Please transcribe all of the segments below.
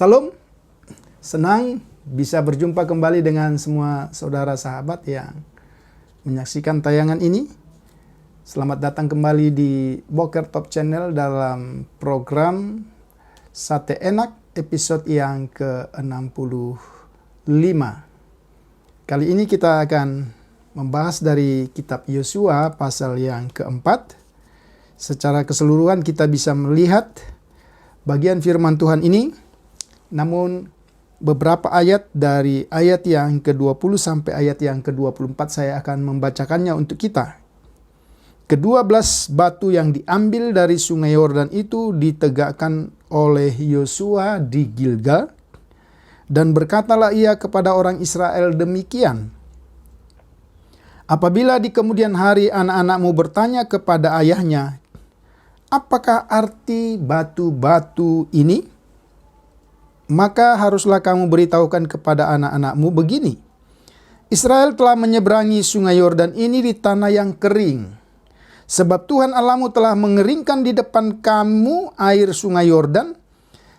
Salam, senang bisa berjumpa kembali dengan semua saudara sahabat yang menyaksikan tayangan ini. Selamat datang kembali di Boker Top Channel dalam program Sate Enak episode yang ke-65. Kali ini kita akan membahas dari kitab Yosua pasal yang keempat. Secara keseluruhan kita bisa melihat bagian firman Tuhan ini. Namun beberapa ayat dari ayat yang ke-20 sampai ayat yang ke-24 saya akan membacakannya untuk kita. Ke-12 batu yang diambil dari sungai Yordan itu ditegakkan oleh Yosua di Gilgal. Dan berkatalah ia kepada orang Israel demikian. Apabila di kemudian hari anak-anakmu bertanya kepada ayahnya, apakah arti batu-batu ini? Maka haruslah kamu beritahukan kepada anak-anakmu begini. Israel telah menyeberangi sungai Yordan ini di tanah yang kering. Sebab Tuhan Allahmu telah mengeringkan di depan kamu air sungai Yordan,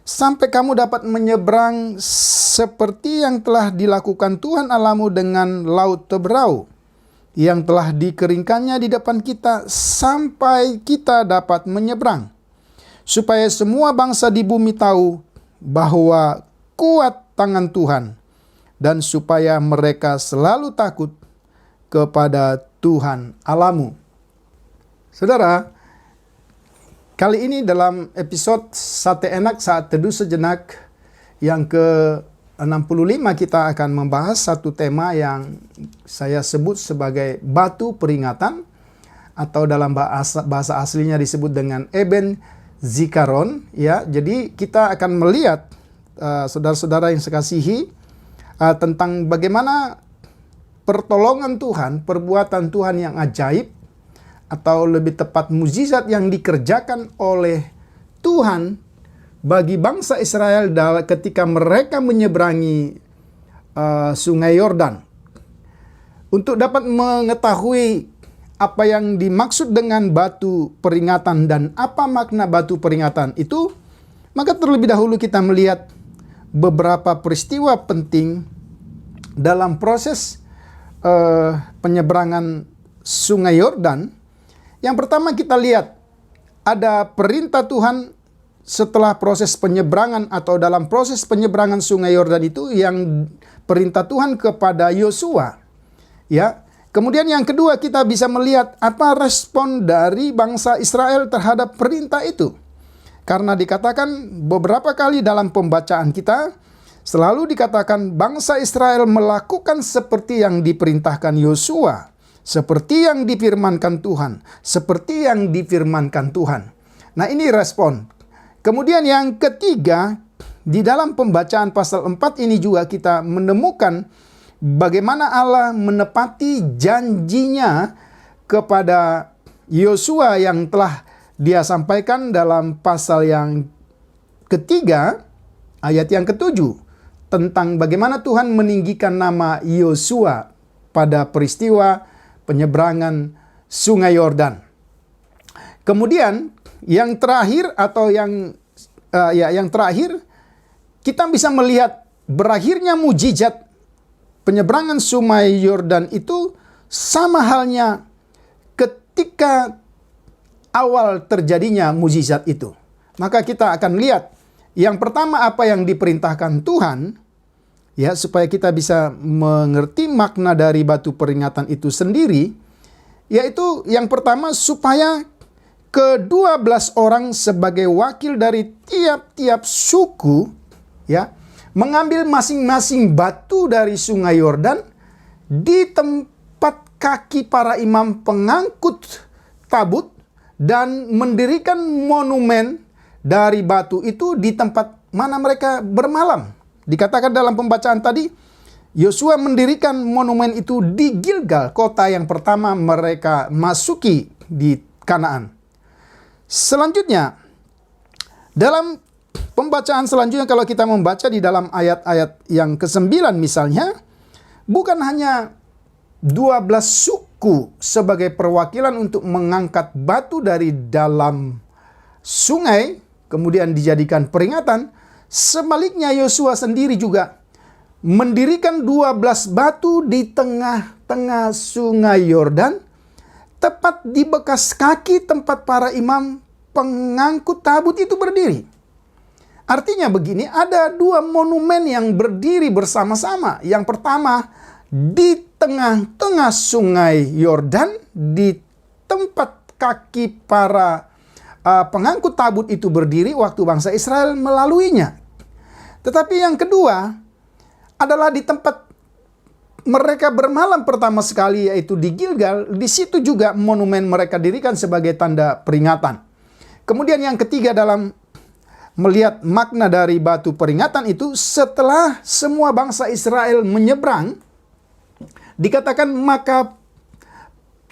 sampai kamu dapat menyeberang seperti yang telah dilakukan Tuhan Allahmu dengan laut Teberau, yang telah dikeringkannya di depan kita, sampai kita dapat menyeberang. Supaya semua bangsa di bumi tahu bahwa kuat tangan Tuhan, dan supaya mereka selalu takut kepada Tuhan Allahmu. Saudara, kali ini dalam episode Sate Enak Saat Teduh Sejenak yang ke-65 kita akan membahas satu tema yang saya sebut sebagai batu peringatan, atau dalam bahasa aslinya disebut dengan Eben Zikaron, ya. Jadi kita akan melihat saudara-saudara yang sekasihi tentang bagaimana pertolongan Tuhan, perbuatan Tuhan yang ajaib, atau lebih tepat mukjizat yang dikerjakan oleh Tuhan bagi bangsa Israel ketika mereka menyeberangi sungai Yordan. Untuk dapat mengetahui apa yang dimaksud dengan batu peringatan dan apa makna batu peringatan itu, maka terlebih dahulu kita melihat beberapa peristiwa penting dalam proses penyeberangan sungai Yordan. Yang pertama kita lihat ada perintah Tuhan setelah proses penyeberangan, atau dalam proses penyeberangan sungai Yordan itu, yang perintah Tuhan kepada Yosua, ya. Kemudian yang kedua kita bisa melihat apa respon dari bangsa Israel terhadap perintah itu. Karena dikatakan beberapa kali dalam pembacaan kita, selalu dikatakan bangsa Israel melakukan seperti yang diperintahkan Yosua, seperti yang difirmankan Tuhan, seperti yang difirmankan Tuhan. Nah, ini respon. Kemudian yang ketiga, di dalam pembacaan pasal 4 ini juga kita menemukan bagaimana Allah menepati janjinya kepada Yosua yang telah dia sampaikan dalam pasal yang ketiga, ayat yang ke-7, tentang bagaimana Tuhan meninggikan nama Yosua pada peristiwa penyeberangan sungai Yordan. Kemudian yang terakhir, atau yang terakhir, kita bisa melihat berakhirnya mukjizat penyeberangan sungai Yordan itu sama halnya ketika awal terjadinya mukjizat itu. Maka kita akan lihat yang pertama apa yang diperintahkan Tuhan, ya, supaya kita bisa mengerti makna dari batu peringatan itu sendiri, yaitu yang pertama supaya ke-12 orang sebagai wakil dari tiap-tiap suku, ya, mengambil masing-masing batu dari sungai Yordan di tempat kaki para imam pengangkut tabut dan mendirikan monumen dari batu itu di tempat mana mereka bermalam. Dikatakan dalam pembacaan tadi, Yosua mendirikan monumen itu di Gilgal, kota yang pertama mereka masuki di Kanaan. Selanjutnya, dalam pembacaan selanjutnya kalau kita membaca di dalam ayat-ayat yang ke-9 misalnya, bukan hanya 12 suku sebagai perwakilan untuk mengangkat batu dari dalam sungai, kemudian dijadikan peringatan. Sebaliknya Yosua sendiri juga mendirikan 12 batu di tengah-tengah sungai Yordan, tepat di bekas kaki tempat para imam pengangkut tabut itu berdiri. Artinya begini, ada 2 monumen yang berdiri bersama-sama. Yang pertama, di tengah-tengah sungai Yordan, di tempat kaki para pengangkut tabut itu berdiri waktu bangsa Israel melaluinya. Tetapi yang kedua adalah di tempat mereka bermalam pertama sekali, yaitu di Gilgal. Di situ juga monumen mereka dirikan sebagai tanda peringatan. Kemudian yang ketiga dalam melihat makna dari batu peringatan itu, setelah semua bangsa Israel menyeberang, dikatakan maka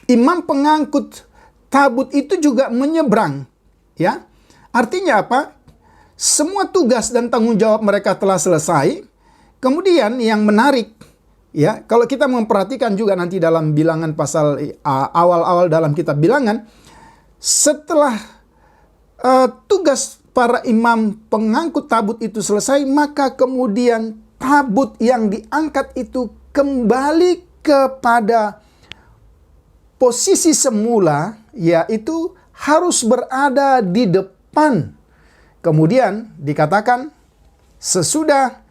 imam pengangkut tabut itu juga menyeberang. Ya, artinya apa? Semua tugas dan tanggung jawab mereka telah selesai. Kemudian yang menarik, ya, kalau kita memperhatikan juga nanti dalam Bilangan pasal awal-awal dalam kitab Bilangan, setelah tugas para imam pengangkut tabut itu selesai, maka kemudian tabut yang diangkat itu kembali kepada posisi semula, yaitu harus berada di depan. Kemudian dikatakan sesudah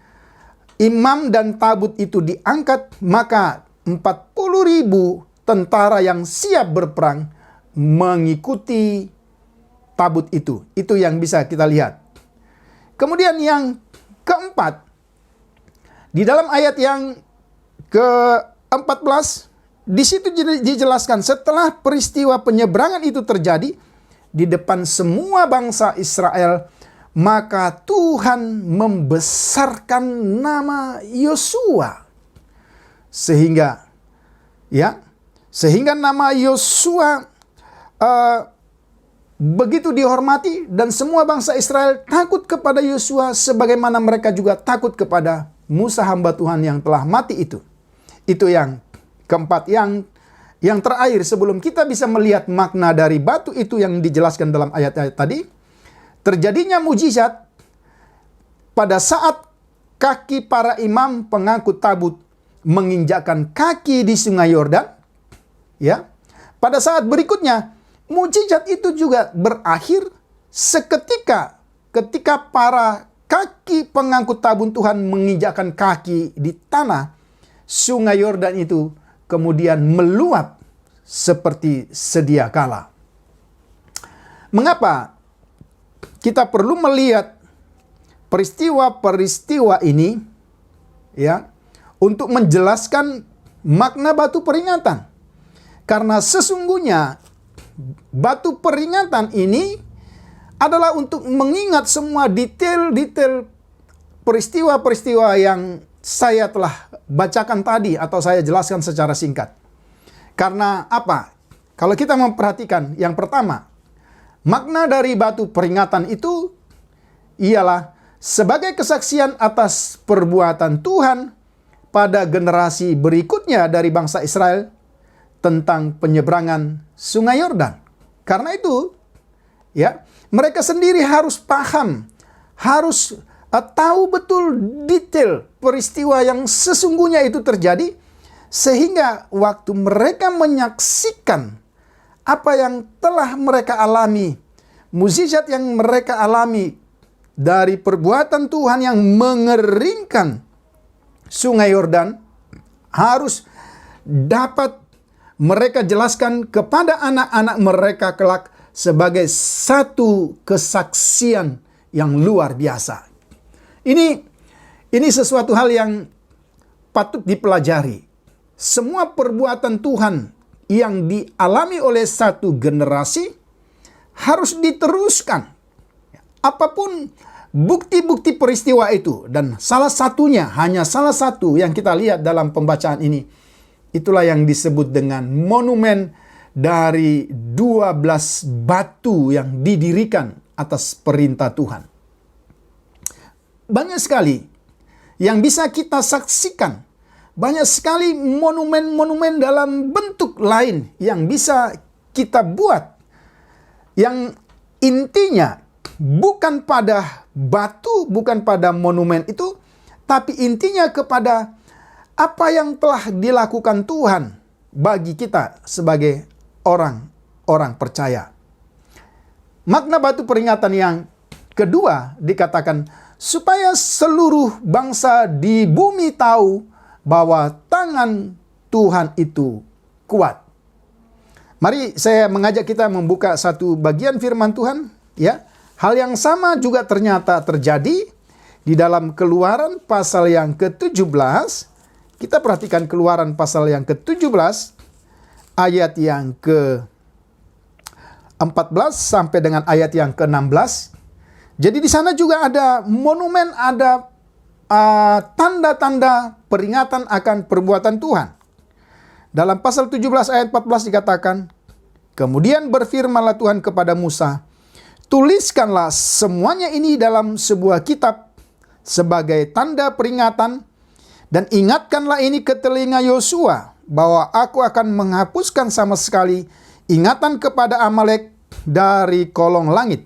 imam dan tabut itu diangkat, maka 40.000 tentara yang siap berperang mengikuti tabut itu. Itu yang bisa kita lihat. Kemudian yang keempat, di dalam ayat yang ke-14, di situ dijelaskan setelah peristiwa penyeberangan itu terjadi di depan semua bangsa Israel, maka Tuhan membesarkan nama Yosua. Sehingga nama Yosua begitu dihormati dan semua bangsa Israel takut kepada Yosua sebagaimana mereka juga takut kepada Musa hamba Tuhan yang telah mati itu. Itu yang keempat. Yang terakhir sebelum kita bisa melihat makna dari batu itu yang dijelaskan dalam ayat-ayat tadi, terjadinya mujizat pada saat kaki para imam pengangkut tabut menginjakkan kaki di sungai Yordan. Ya, pada saat berikutnya mujizat itu juga berakhir seketika ketika para kaki pengangkut tabut Tuhan menginjakkan kaki di tanah, sungai Yordan itu kemudian meluap seperti sedia kala. Mengapa kita perlu melihat peristiwa-peristiwa ini, ya, untuk menjelaskan makna batu peringatan? Karena sesungguhnya batu peringatan ini adalah untuk mengingat semua detail-detail peristiwa-peristiwa yang saya telah bacakan tadi atau saya jelaskan secara singkat. Karena apa? Kalau kita memperhatikan, yang pertama, makna dari batu peringatan itu ialah sebagai kesaksian atas perbuatan Tuhan pada generasi berikutnya dari bangsa Israel tentang penyeberangan sungai Yordan. Karena itu, ya, mereka sendiri harus paham, harus tahu betul detail peristiwa yang sesungguhnya itu terjadi, sehingga waktu mereka menyaksikan apa yang telah mereka alami, mukjizat yang mereka alami dari perbuatan Tuhan yang mengeringkan Sungai Yordan harus dapat mereka jelaskan kepada anak-anak mereka kelak sebagai satu kesaksian yang luar biasa. Ini sesuatu hal yang patut dipelajari. Semua perbuatan Tuhan yang dialami oleh satu generasi harus diteruskan. Apapun bukti-bukti peristiwa itu, dan salah satunya, hanya salah satu yang kita lihat dalam pembacaan ini, itulah yang disebut dengan monumen dari 12 batu yang didirikan atas perintah Tuhan. Banyak sekali yang bisa kita saksikan. Banyak sekali monumen-monumen dalam bentuk lain yang bisa kita buat. Yang intinya bukan pada batu, bukan pada monumen itu, tapi intinya kepada apa yang telah dilakukan Tuhan bagi kita sebagai orang-orang percaya. Makna batu peringatan yang kedua dikatakan, supaya seluruh bangsa di bumi tahu bahwa tangan Tuhan itu kuat. Mari saya mengajak kita membuka satu bagian firman Tuhan, ya. Hal yang sama juga ternyata terjadi di dalam Keluaran pasal yang ke-17. Kita perhatikan Keluaran pasal yang ke-17 ayat yang ke-14 sampai dengan ayat yang ke-16. Jadi di sana juga ada monumen, ada tanda-tanda peringatan akan perbuatan Tuhan. Dalam pasal 17 ayat 14 dikatakan, kemudian berfirmanlah Tuhan kepada Musa, tuliskanlah semuanya ini dalam sebuah kitab sebagai tanda peringatan, dan ingatkanlah ini ke telinga Yosua, bahwa aku akan menghapuskan sama sekali ingatan kepada Amalek dari kolong langit.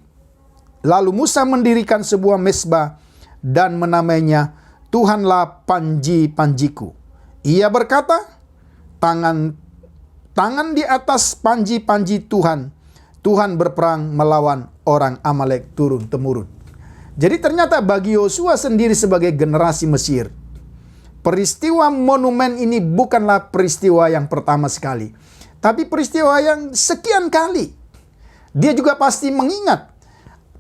Lalu Musa mendirikan sebuah mezbah dan menamainya Tuhanlah panji-panjiku. Ia berkata, tangan di atas panji-panji Tuhan. Tuhan berperang melawan orang Amalek turun-temurun. Jadi ternyata bagi Yosua sendiri sebagai generasi Mesir, peristiwa monumen ini bukanlah peristiwa yang pertama sekali, tapi peristiwa yang sekian kali. Dia juga pasti mengingat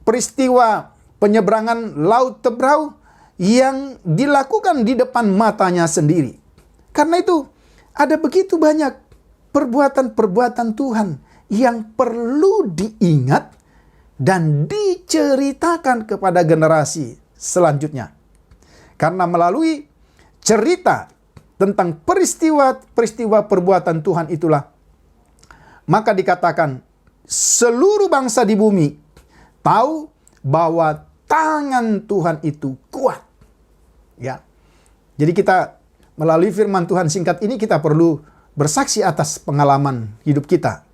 peristiwa penyeberangan Laut Tebrau yang dilakukan di depan matanya sendiri. Karena itu ada begitu banyak perbuatan-perbuatan Tuhan yang perlu diingat dan diceritakan kepada generasi selanjutnya. Karena melalui cerita tentang peristiwa-peristiwa perbuatan Tuhan itulah, maka dikatakan seluruh bangsa di bumi tahu bahwa tangan Tuhan itu kuat. Ya. Jadi kita melalui firman Tuhan singkat ini kita perlu bersaksi atas pengalaman hidup kita.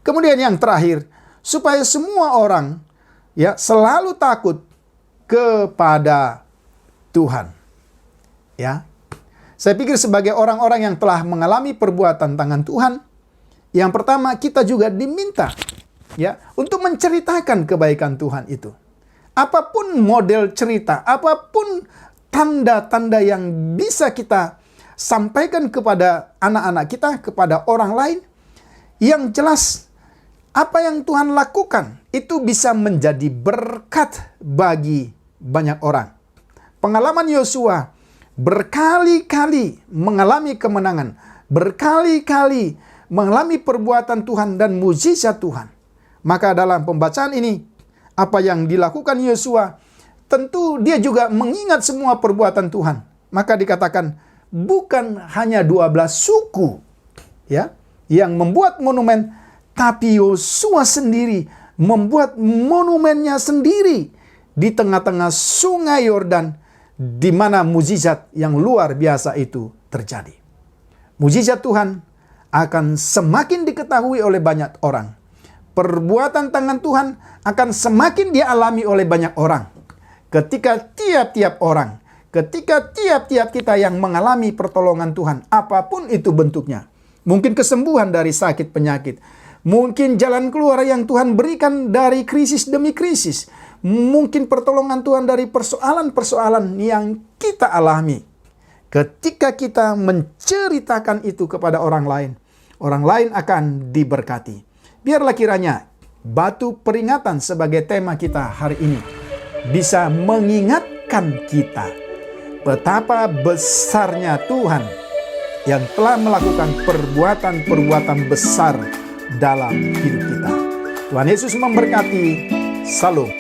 Kemudian yang terakhir, supaya semua orang ya selalu takut kepada Tuhan. Ya. Saya pikir sebagai orang-orang yang telah mengalami perbuatan tangan Tuhan, yang pertama kita juga diminta ya untuk menceritakan kebaikan Tuhan itu. Apapun model cerita, apapun tanda-tanda yang bisa kita sampaikan kepada anak-anak kita, kepada orang lain, yang jelas apa yang Tuhan lakukan itu bisa menjadi berkat bagi banyak orang. Pengalaman Yosua berkali-kali mengalami kemenangan, berkali-kali mengalami perbuatan Tuhan dan mukjizat Tuhan. Maka dalam pembacaan ini, apa yang dilakukan Yosua, tentu dia juga mengingat semua perbuatan Tuhan. Maka dikatakan, bukan hanya 12 suku ya yang membuat monumen, tapi Yosua sendiri membuat monumennya sendiri di tengah-tengah sungai Yordan, di mana mukjizat yang luar biasa itu terjadi. Mukjizat Tuhan akan semakin diketahui oleh banyak orang. Perbuatan tangan Tuhan akan semakin dialami oleh banyak orang. Ketika tiap-tiap kita yang mengalami pertolongan Tuhan, apapun itu bentuknya, mungkin kesembuhan dari sakit penyakit, mungkin jalan keluar yang Tuhan berikan dari krisis demi krisis, mungkin pertolongan Tuhan dari persoalan-persoalan yang kita alami. Ketika kita menceritakan itu kepada orang lain akan diberkati. Biarlah kiranya batu peringatan sebagai tema kita hari ini bisa mengingatkan kita betapa besarnya Tuhan yang telah melakukan perbuatan-perbuatan besar dalam hidup kita. Tuhan Yesus memberkati. Salam.